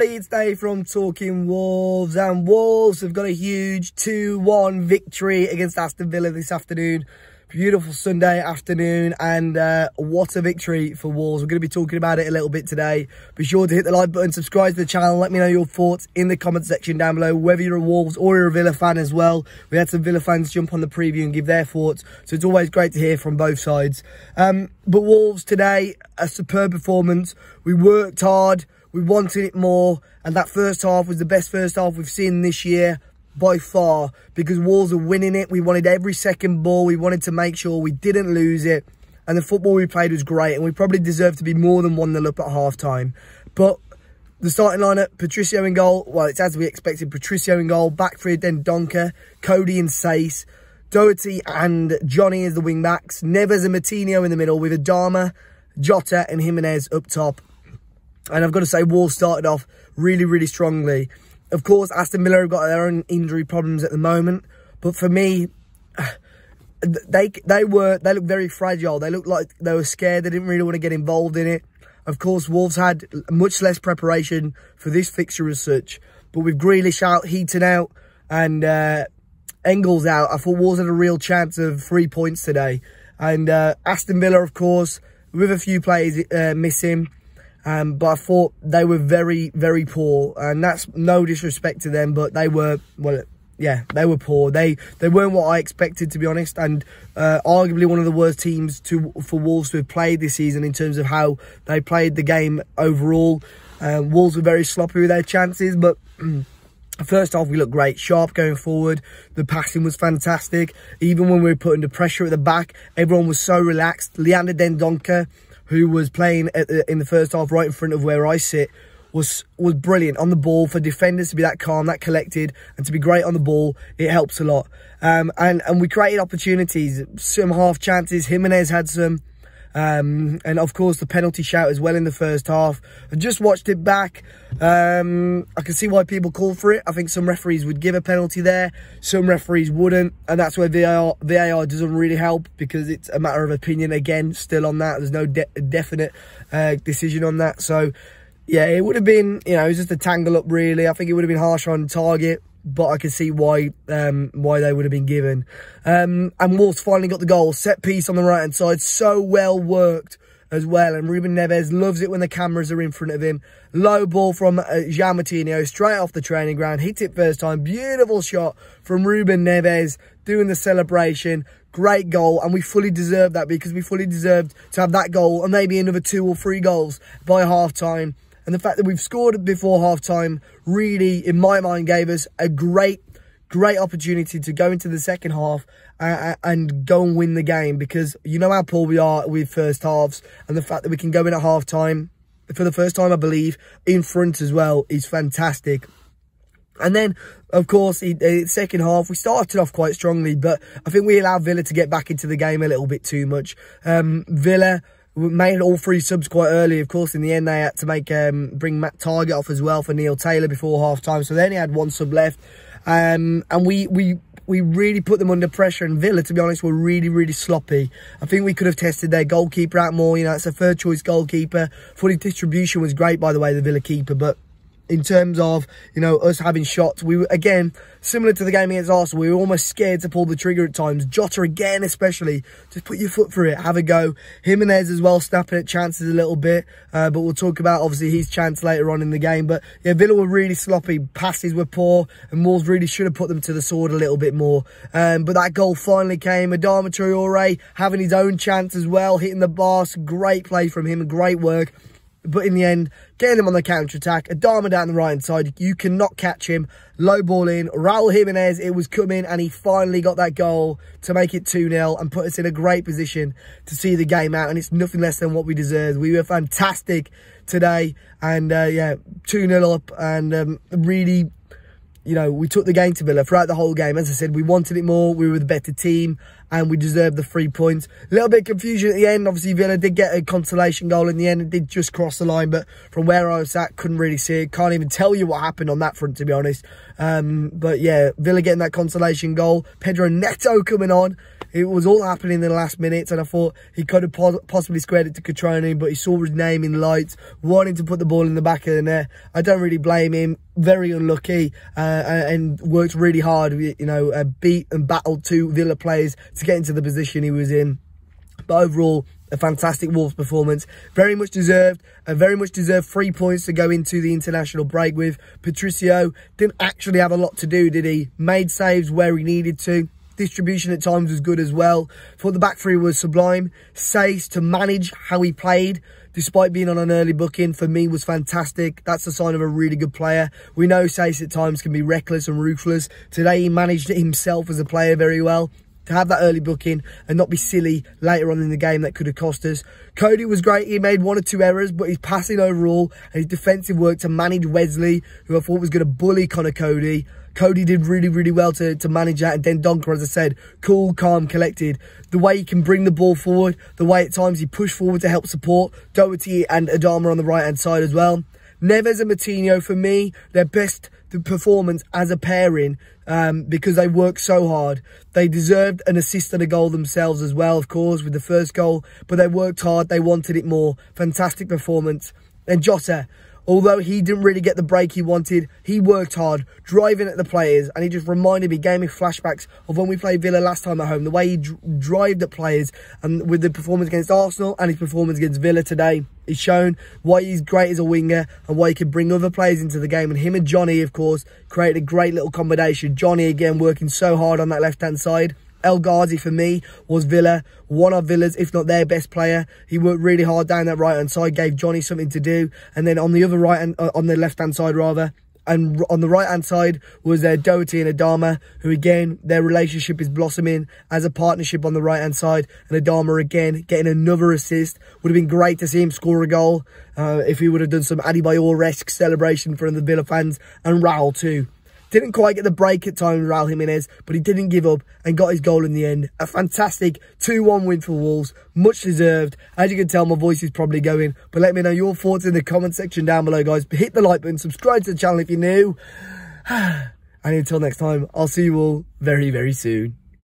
everybody, it's Dave from Talking Wolves, and Wolves have got a huge 2-1 victory against Aston Villa this afternoon. Beautiful Sunday afternoon, and what a victory for Wolves. We're going to be talking about it a little bit today. Be sure to hit the like button, subscribe to the channel, let me know your thoughts in the comment section down below, whether you're a Wolves or you're a Villa fan as well. We had some Villa fans jump on the preview and give their thoughts, so it's always great to hear from both sides. But Wolves today, a superb performance. We worked hard, we wanted it more, and that first half was the best first half we've seen this year by far, because Wolves are winning it. We wanted every second ball. We wanted to make sure we didn't lose it, and the football we played was great, and we probably deserved to be more than 1-0 up at half-time. But the starting lineup, Patricio in goal, well, it's as we expected. Patricio in goal, back three, then Donker, Cody and Sace, Doherty and Johnny as the wing-backs, Neves and Moutinho in the middle, with Adama, Jota and Jimenez up top. And I've got to say, Wolves started off really, really strongly. Of course, Aston Villa have got their own injury problems at the moment, but for me, they look very fragile. They looked like they were scared. They didn't really want to get involved in it. Of course, Wolves had much less preparation for this fixture as such, but with Grealish out, Heaton out, and Engels out, I thought Wolves had a real chance of 3 points today. And Aston Villa, of course, with a few players missing. But I thought they were very, very poor, and that's no disrespect to them, but they were, well, yeah, they were poor. They weren't what I expected, to be honest, and arguably one of the worst teams for Wolves to have played this season in terms of how they played the game overall. Wolves were very sloppy with their chances, but first half we looked great, sharp going forward. The passing was fantastic. Even when we were put under pressure at the back, everyone was so relaxed. Leander Dendoncker, who was playing in the first half right in front of where I sit, was brilliant on the ball. For defenders to be that calm, that collected, and to be great on the ball, it helps a lot. And we created opportunities, some half chances. Jimenez had some, and of course the penalty shout as well in the first half. I just watched it back. I can see why people call for it. I think some referees would give a penalty there, some referees wouldn't, and that's where VAR doesn't really help, because it's a matter of opinion again, still on that. There's no definite decision on that. So yeah, it would have been, you know, it was just a tangle up really. I think it would have been harsher on target, but I can see why they would have been given. And Wolves finally got the goal. Set piece on the right-hand side. So well worked as well. And Ruben Neves loves it when the cameras are in front of him. Low ball from João Moutinho, straight off the training ground. Hit it first time. Beautiful shot from Ruben Neves, doing the celebration. Great goal. And we fully deserved that, because we fully deserved to have that goal and maybe another 2 or 3 goals by half-time. And the fact that we've scored before half-time really, in my mind, gave us a great opportunity to go into the second half and go and win the game, because you know how poor we are with first halves, and the fact that we can go in at half-time, for the first time, I believe, in front as well, is fantastic. And then, of course, second half, we started off quite strongly, but I think we allowed Villa to get back into the game a little bit too much. Villa made all 3 subs quite early. Of course, in the end, they had to bring Matt Target off as well for Neil Taylor before half-time. So they only had 1 sub left. And we really put them under pressure. And Villa, to be honest, were really, really sloppy. I think we could have tested their goalkeeper out more. You know, it's a third-choice goalkeeper. Fully distribution was great, by the way, the Villa keeper. But in terms of, you know, us having shots, we were, again, similar to the game against Arsenal, we were almost scared to pull the trigger at times. Jota again, especially, just put your foot through it, have a go. Jimenez as well, snapping at chances a little bit, but we'll talk about, obviously, his chance later on in the game. But yeah, Villa were really sloppy, passes were poor, and Wolves really should have put them to the sword a little bit more. But that goal finally came. Adama Traore having his own chance as well, hitting the bar. Great play from him, and great work. But in the end, getting them on the counter-attack. Adama down the right-hand side. You cannot catch him. Low ball in. Raul Jimenez, it was coming, and he finally got that goal to make it 2-0 and put us in a great position to see the game out. And it's nothing less than what we deserved. We were fantastic today. And, yeah, 2-0 up, and really, you know, we took the game to Villa throughout the whole game. As I said, we wanted it more. We were the better team, and we deserved the 3 points. A little bit of confusion at the end. Obviously, Villa did get a consolation goal in the end. It did just cross the line, but from where I was at, couldn't really see it. Can't even tell you what happened on that front, to be honest. But yeah, Villa getting that consolation goal. Pedro Neto coming on. It was all happening in the last minutes, and I thought he could have possibly squared it to Catrone, but he saw his name in lights, wanting to put the ball in the back of the net. I don't really blame him. Very unlucky, and worked really hard, you know, beat and battled two Villa players to get into the position he was in. But overall, a fantastic Wolves performance. Very much deserved. Very much deserved 3 points to go into the international break with. Patricio didn't actually have a lot to do, did he? Made saves where he needed to. Distribution at times was good as well. Thought the back three was sublime. Sace to manage how he played, despite being on an early booking, for me was fantastic. That's a sign of a really good player. We know Sace at times can be reckless and ruthless. Today he managed it himself as a player very well. To have that early booking and not be silly later on in the game, that could have cost us. Cody was great. He made 1 or 2 errors, but his passing overall and his defensive work to manage Wesley, who I thought was going to bully Connor Cody. Cody did really, really well to manage that. And then Donker, as I said, cool, calm, collected. The way he can bring the ball forward, the way at times he pushed forward to help support. Doherty and Adama on the right-hand side as well. Neves and Moutinho, for me, their best performance as a pairing, because they worked so hard. They deserved an assist and a goal themselves as well, of course, with the first goal. But they worked hard. They wanted it more. Fantastic performance. And Jota, although he didn't really get the break he wanted, he worked hard, driving at the players, and he just reminded me, gave me flashbacks of when we played Villa last time at home, the way he drived at players, and with the performance against Arsenal and his performance against Villa today. He's shown why he's great as a winger and why he can bring other players into the game. And him and Johnny, of course, created a great little combination. Johnny, again, working so hard on that left-hand side. El Ghazi, for me, was Villa, one of Villa's, if not their best player. He worked really hard down that right-hand side, gave Johnny something to do. And then on the other on the left-hand side, rather, and on the right-hand side was Doherty and Adama, who, again, their relationship is blossoming as a partnership on the right-hand side. And Adama, again, getting another assist. Would have been great to see him score a goal if he would have done some Adebayor-esque celebration for the Villa fans. And Raul, too. Didn't quite get the break at times, Raul Jimenez, but he didn't give up and got his goal in the end. A fantastic 2-1 win for Wolves. Much deserved. As you can tell, my voice is probably going. But let me know your thoughts in the comment section down below, guys. Hit the like button, subscribe to the channel if you're new. And until next time, I'll see you all very, very soon.